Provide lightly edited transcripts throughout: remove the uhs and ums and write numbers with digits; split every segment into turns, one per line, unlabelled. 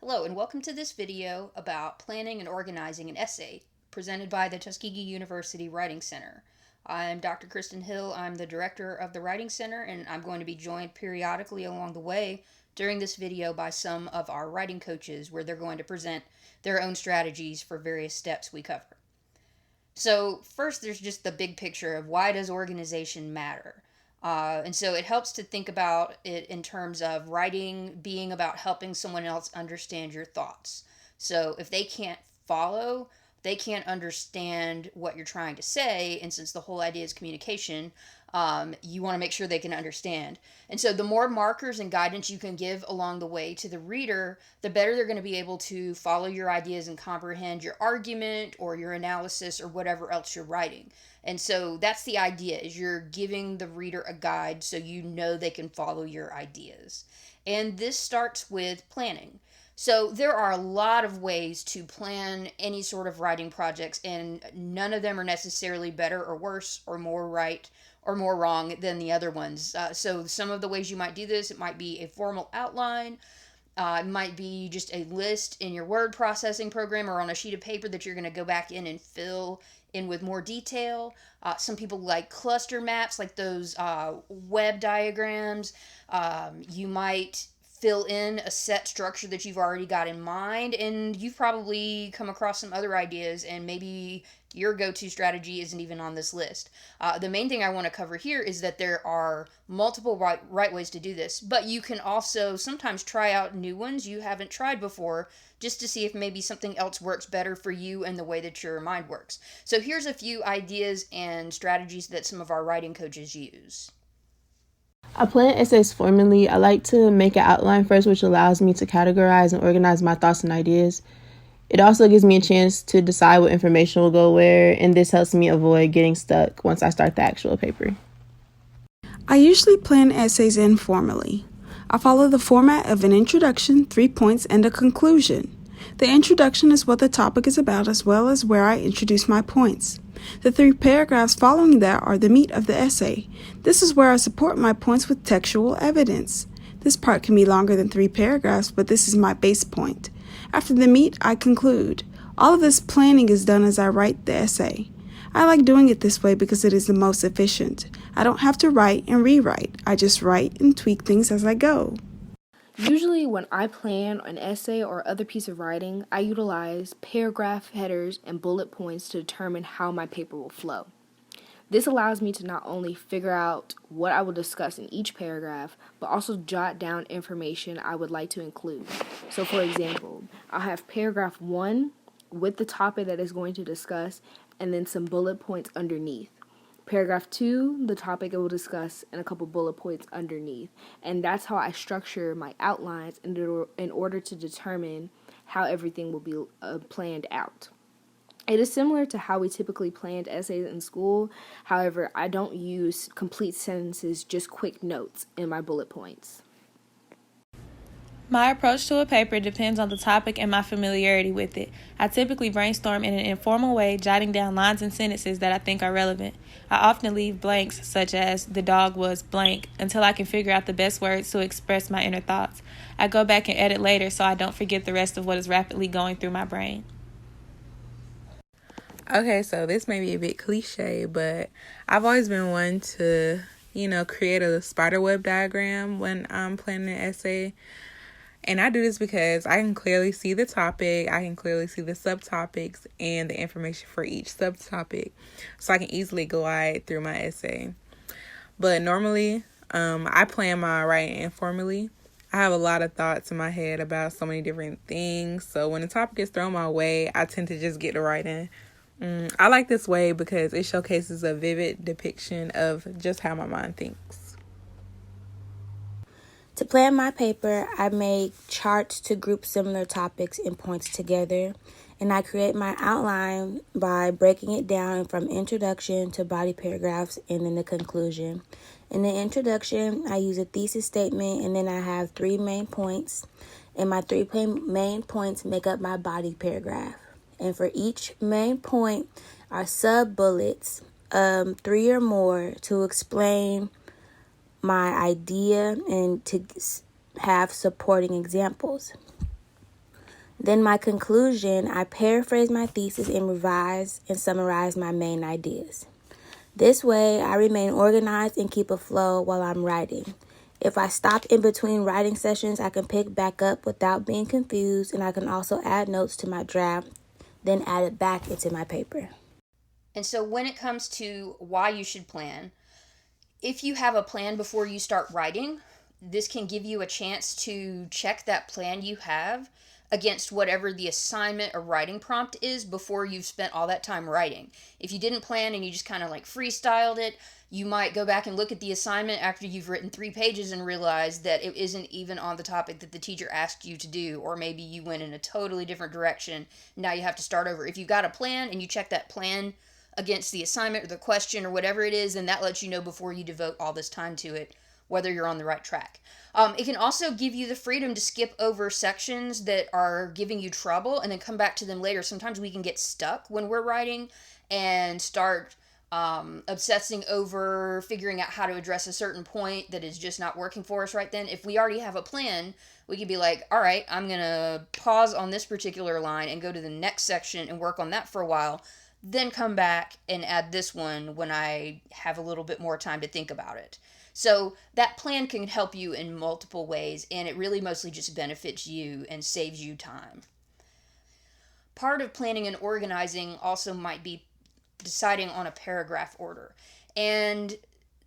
Hello and welcome to this video about planning and organizing an essay presented by the Tuskegee University Writing Center. I'm Dr. Kristen Hill. I'm the director of the Writing Center, and I'm going to be joined periodically along the way during this video by some of our writing coaches where they're going to present their own strategies for various steps we cover. So first, there's just the big picture of why does organization matter? And so it helps to think about it in terms of writing being about helping someone else understand your thoughts. So if they can't follow, they can't understand what you're trying to say. And since the whole idea is communication, you want to make sure they can understand. And so the more markers and guidance you can give along the way to the reader, the better they're going to be able to follow your ideas and comprehend your argument or your analysis or whatever else you're writing. And so that's the idea, is you're giving the reader a guide so you know they can follow your ideas. And this starts with planning. So there are a lot of ways to plan any sort of writing projects, and none of them are necessarily better or worse or more right or more wrong than the other ones. So some of the ways you might do this, it might be a formal outline. It might be just a list in your word processing program or on a sheet of paper that you're going to go back in and fill in with more detail. Some people like cluster maps, like those web diagrams. You might fill in a set structure that you've already got in mind, and you've probably come across some other ideas, and maybe your go-to strategy isn't even on this list. The main thing I want to cover here is that there are multiple right ways to do this, but you can also sometimes try out new ones you haven't tried before just to see if maybe something else works better for you and the way that your mind works. So here's a few ideas and strategies that some of our writing coaches use.
I plan essays formally. I like to make an outline first, which allows me to categorize and organize my thoughts and ideas. It also gives me a chance to decide what information will go where, and this helps me avoid getting stuck once I start the actual paper.
I usually plan essays informally. I follow the format of an introduction, 3 points, and a conclusion. The introduction is what the topic is about, as well as where I introduce my points. The 3 paragraphs following that are the meat of the essay. This is where I support my points with textual evidence. This part can be longer than 3 paragraphs, but this is my base point. After the meat, I conclude. All of this planning is done as I write the essay. I like doing it this way because it is the most efficient. I don't have to write and rewrite. I just write and tweak things as I go.
Usually when I plan an essay or other piece of writing, I utilize paragraph headers and bullet points to determine how my paper will flow. This allows me to not only figure out what I will discuss in each paragraph, but also jot down information I would like to include. So for example, I'll have paragraph 1 with the topic that is going to discuss, and then some bullet points underneath. Paragraph 2, the topic it will discuss, and a couple bullet points underneath. And that's how I structure my outlines in order to determine how everything will be planned out. It is similar to how we typically planned essays in school. However, I don't use complete sentences, just quick notes in my bullet points.
My approach to a paper depends on the topic and my familiarity with it. I typically brainstorm in an informal way, jotting down lines and sentences that I think are relevant. I often leave blanks, such as "the dog was blank," until I can figure out the best words to express my inner thoughts. I go back and edit later so I don't forget the rest of what is rapidly going through my brain.
Okay, so this may be a bit cliche, but I've always been one to, create a spider web diagram when I'm planning an essay. And I do this because I can clearly see the topic, I can clearly see the subtopics and the information for each subtopic, so I can easily glide through my essay. But normally, I plan my writing informally. I have a lot of thoughts in my head about so many different things, so when the topic is thrown my way, I tend to just get to writing. I like this way because it showcases a vivid depiction of just how my mind thinks.
To plan my paper, I make charts to group similar topics and points together, and I create my outline by breaking it down from introduction to body paragraphs and then the conclusion. In the introduction, I use a thesis statement, and then I have 3 main points, and my 3 main points make up my body paragraph. And for each main point are sub-bullets, 3 or more, to explain my idea and to have supporting examples. Then my conclusion, I paraphrase my thesis and revise and summarize my main ideas. This way, I remain organized and keep a flow while I'm writing. If I stop in between writing sessions, I can pick back up without being confused, and I can also add notes to my draft, then add it back into my paper.
And so when it comes to why you should plan, if you have a plan before you start writing, this can give you a chance to check that plan you have against whatever the assignment or writing prompt is before you've spent all that time writing. If you didn't plan and you just kind of like freestyled it, you might go back and look at the assignment after you've written 3 pages and realize that it isn't even on the topic that the teacher asked you to do, or maybe you went in a totally different direction. Now you have to start over. If you've got a plan and you check that plan against the assignment or the question or whatever it is, then that lets you know before you devote all this time to it whether you're on the right track. It can also give you the freedom to skip over sections that are giving you trouble and then come back to them later. Sometimes we can get stuck when we're writing and start obsessing over figuring out how to address a certain point that is just not working for us right then. If we already have a plan, we could be like, all right, I'm going to pause on this particular line and go to the next section and work on that for a while, then come back and add this one when I have a little bit more time to think about it. So that plan can help you in multiple ways, and it really mostly just benefits you and saves you time. Part of planning and organizing also might be deciding on a paragraph order. And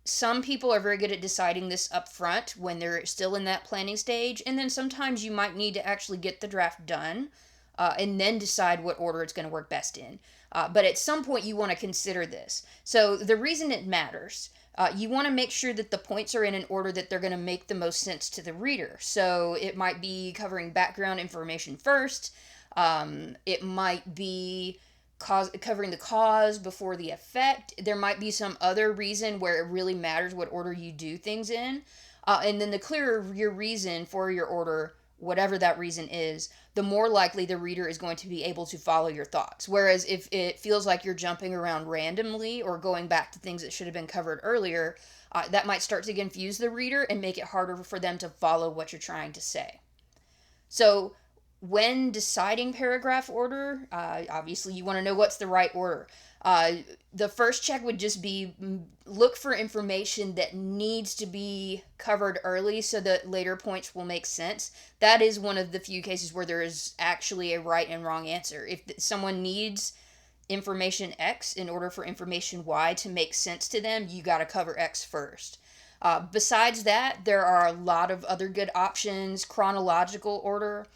some people are very good at deciding this up front when they're still in that planning stage, and then sometimes you might need to actually get the draft done and then decide what order it's going to work best in. But at some point you want to consider this. So the reason it matters, you want to make sure that the points are in an order that they're going to make the most sense to the reader. So it might be covering background information first. It might be covering the cause before the effect. There might be some other reason where it really matters what order you do things in. And then the clearer your reason for your order, whatever that reason is, the more likely the reader is going to be able to follow your thoughts. Whereas if it feels like you're jumping around randomly or going back to things that should have been covered earlier, that might start to confuse the reader and make it harder for them to follow what you're trying to say. So when deciding paragraph order, obviously you want to know what's the right order. The first check would just be look for information that needs to be covered early so that later points will make sense. That is one of the few cases where there is actually a right and wrong answer. If someone needs information X in order for information Y to make sense to them, you got to cover X first. Besides that, there are a lot of other good options. Chronological order,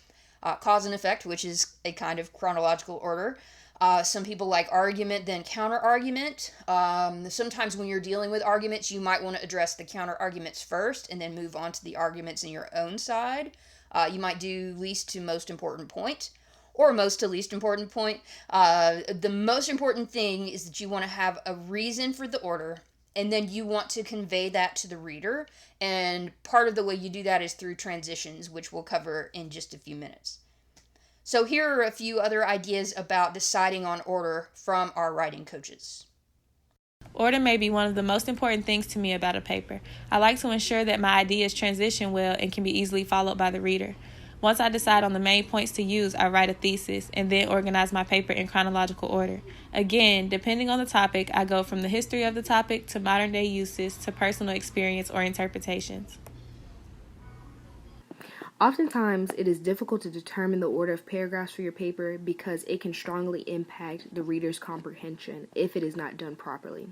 cause and effect, which is a kind of chronological order. Some people like argument, then counter argument. Sometimes when you're dealing with arguments, you might want to address the counter arguments first and then move on to the arguments in your own side. You might do least to most important point or most to least important point. The most important thing is that you want to have a reason for the order, and then you want to convey that to the reader. And part of the way you do that is through transitions, which we'll cover in just a few minutes. So here are a few other ideas about deciding on order from our writing coaches.
Order may be one of the most important things to me about a paper. I like to ensure that my ideas transition well and can be easily followed by the reader. Once I decide on the main points to use, I write a thesis and then organize my paper in chronological order. Again, depending on the topic, I go from the history of the topic to modern day uses to personal experience or interpretations.
Oftentimes, it is difficult to determine the order of paragraphs for your paper because it can strongly impact the reader's comprehension if it is not done properly.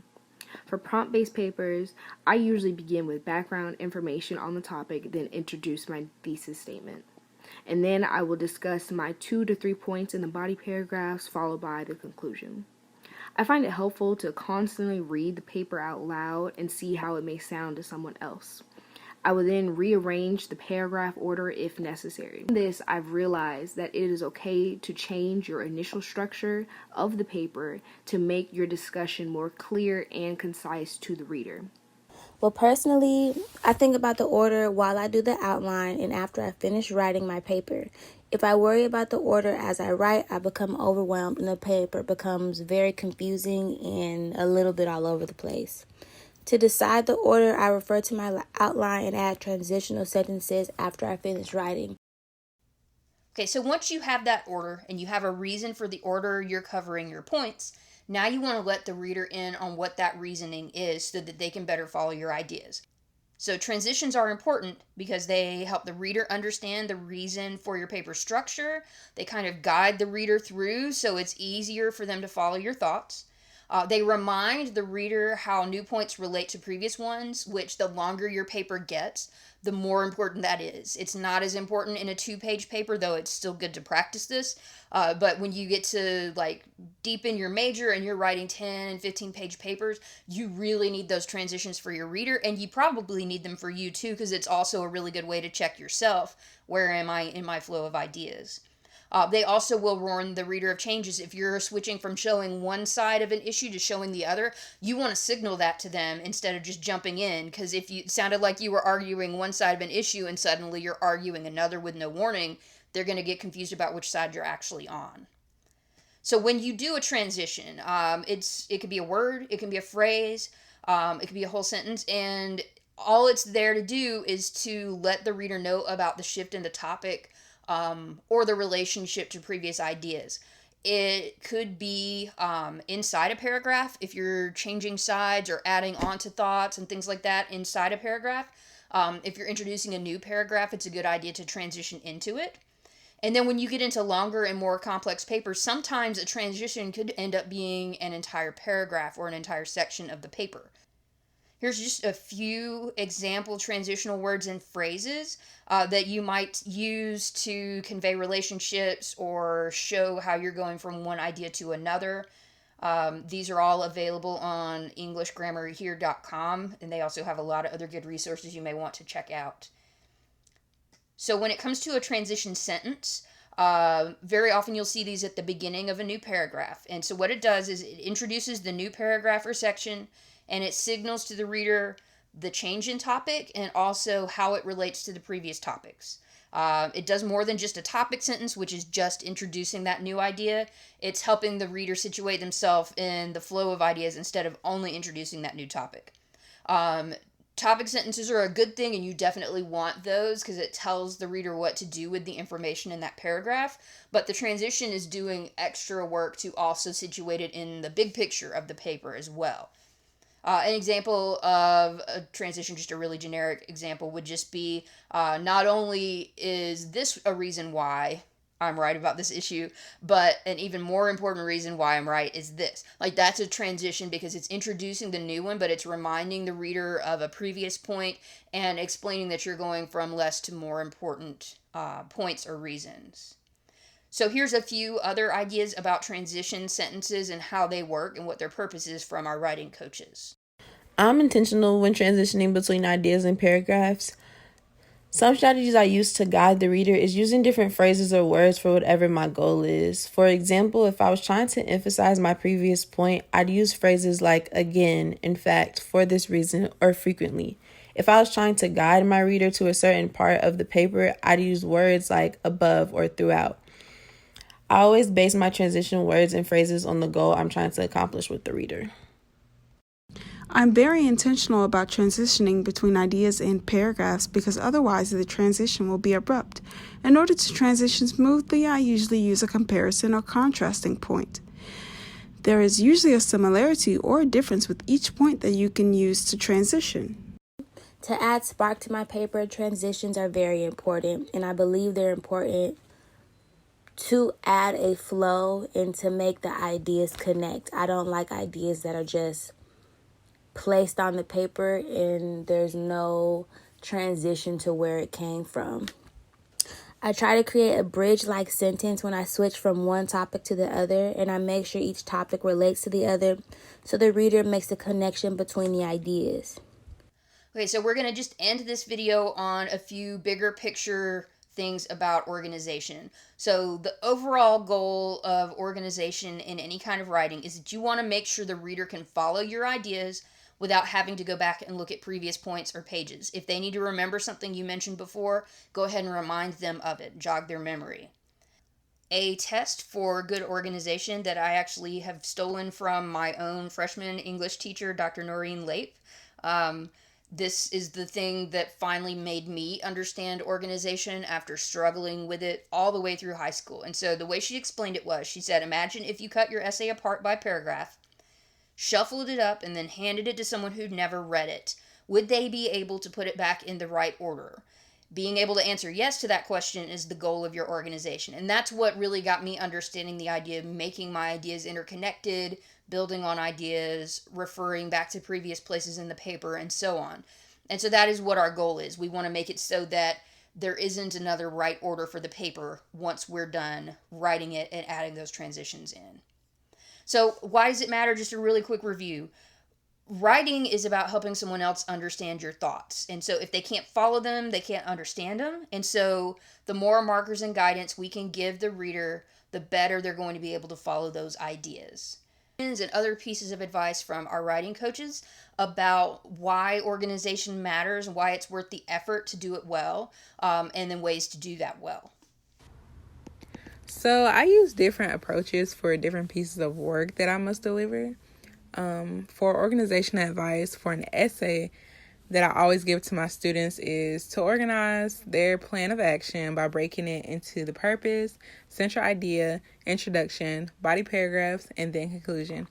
For prompt-based papers, I usually begin with background information on the topic, then introduce my thesis statement. And then I will discuss my 2 to 3 points in the body paragraphs, followed by the conclusion. I find it helpful to constantly read the paper out loud and see how it may sound to someone else. I will then rearrange the paragraph order if necessary. In this, I've realized that it is okay to change your initial structure of the paper to make your discussion more clear and concise to the reader.
Well, personally, I think about the order while I do the outline and after I finish writing my paper. If I worry about the order as I write, I become overwhelmed and the paper becomes very confusing and a little bit all over the place. To decide the order, I refer to my outline and add transitional sentences after I finish writing.
Okay, so once you have that order and you have a reason for the order you're covering your points, now you want to let the reader in on what that reasoning is so that they can better follow your ideas. So transitions are important because they help the reader understand the reason for your paper structure. They kind of guide the reader through so it's easier for them to follow your thoughts. They remind the reader how new points relate to previous ones, which the longer your paper gets, the more important that is. It's not as important in a 2-page paper, though it's still good to practice this. But when you get to like deep in your major and you're writing 10 and 15-page papers, you really need those transitions for your reader, and you probably need them for you too, because it's also a really good way to check yourself. Where am I in my flow of ideas? They also will warn the reader of changes. If you're switching from showing one side of an issue to showing the other, you want to signal that to them instead of just jumping in. Because if you it sounded like you were arguing one side of an issue and suddenly you're arguing another with no warning, they're going to get confused about which side you're actually on. So when you do a transition, it could be a word, it can be a phrase, it could be a whole sentence, and all it's there to do is to let the reader know about the shift in the topic, or the relationship to previous ideas. It could be inside a paragraph if you're changing sides or adding on to thoughts and things like that inside a paragraph. If you're introducing a new paragraph, it's a good idea to transition into it. And then when you get into longer and more complex papers, sometimes a transition could end up being an entire paragraph or an entire section of the paper. Here's just a few example transitional words and phrases that you might use to convey relationships or show how you're going from one idea to another. These are all available on EnglishGrammarHere.com, and they also have a lot of other good resources you may want to check out. So when it comes to a transition sentence, very often you'll see these at the beginning of a new paragraph. And so what it does is it introduces the new paragraph or section, and it signals to the reader the change in topic and also how it relates to the previous topics. It does more than just a topic sentence, which is just introducing that new idea. It's helping the reader situate themselves in the flow of ideas instead of only introducing that new topic. Topic sentences are a good thing, and you definitely want those because it tells the reader what to do with the information in that paragraph. But the transition is doing extra work to also situate it in the big picture of the paper as well. An example of a transition, just a really generic example, would just be not only is this a reason why I'm right about this issue, but an even more important reason why I'm right is this. Like, that's a transition because it's introducing the new one, but it's reminding the reader of a previous point and explaining that you're going from less to more important points or reasons. So here's a few other ideas about transition sentences and how they work and what their purpose is from our writing coaches.
I'm intentional when transitioning between ideas and paragraphs. Some strategies I use to guide the reader is using different phrases or words for whatever my goal is. For example, if I was trying to emphasize my previous point, I'd use phrases like again, in fact, for this reason, or frequently. If I was trying to guide my reader to a certain part of the paper, I'd use words like above or throughout. I always base my transition words and phrases on the goal I'm trying to accomplish with the reader.
I'm very intentional about transitioning between ideas and paragraphs because otherwise the transition will be abrupt. In order to transition smoothly, I usually use a comparison or contrasting point. There is usually a similarity or a difference with each point that you can use to transition.
To add spark to my paper, transitions are very important, and I believe they're important to add a flow and to make the ideas connect. I don't like ideas that are just placed on the paper and there's no transition to where it came from. I try to create a bridge-like sentence when I switch from one topic to the other, and I make sure each topic relates to the other so the reader makes the connection between the ideas.
Okay, so we're going to just end this video on a few bigger picture things about organization. So the overall goal of organization in any kind of writing is that you want to make sure the reader can follow your ideas without having to go back and look at previous points or pages. If they need to remember something you mentioned before, go ahead and remind them of it, jog their memory. A test for good organization that I actually have stolen from my own freshman English teacher, Dr. Noreen Lape. This is the thing that finally made me understand organization after struggling with it all the way through high school. And so the way she explained it was, she said, imagine if you cut your essay apart by paragraph, shuffled it up, and then handed it to someone who'd never read it. Would they be able to put it back in the right order? Being able to answer yes to that question is the goal of your organization. And that's what really got me understanding the idea of making my ideas interconnected, building on ideas, referring back to previous places in the paper, and so on. And so that is what our goal is. We want to make it so that there isn't another right order for the paper once we're done writing it and adding those transitions in. So why does it matter? Just a really quick review. Writing is about helping someone else understand your thoughts. And so if they can't follow them, they can't understand them. And so the more markers and guidance we can give the reader, the better they're going to be able to follow those ideas. And other pieces of advice from our writing coaches about why organization matters and why it's worth the effort to do it well, and then ways to do that well.
So I use different approaches for different pieces of work that I must deliver. For organizational advice for an essay that I always give to my students is to organize their plan of action by breaking it into the purpose, central idea, introduction, body paragraphs, and then conclusion.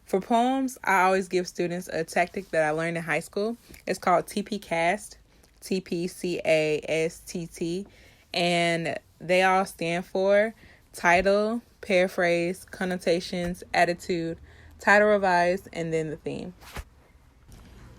For poems, I always give students a tactic that I learned in high school. It's called TPCAST, TPCASTT, and they all stand for title, paraphrase, connotations, attitude, title revised, and then the theme.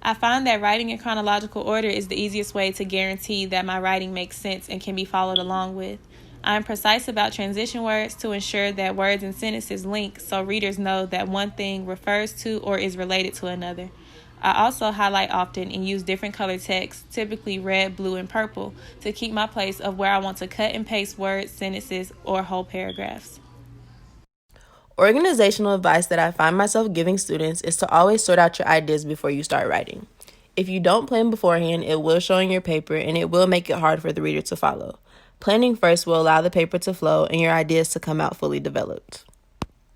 I find that writing in chronological order is the easiest way to guarantee that my writing makes sense and can be followed along with. I'm precise about transition words to ensure that words and sentences link so readers know that one thing refers to or is related to another. I also highlight often and use different color text, typically red, blue, and purple, to keep my place of where I want to cut and paste words, sentences, or whole paragraphs.
Organizational advice that I find myself giving students is to always sort out your ideas before you start writing. If you don't plan beforehand, it will show in your paper and it will make it hard for the reader to follow. Planning first will allow the paper to flow and your ideas to come out fully developed.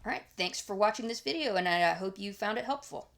All right, thanks for watching this video, and I hope you found it helpful.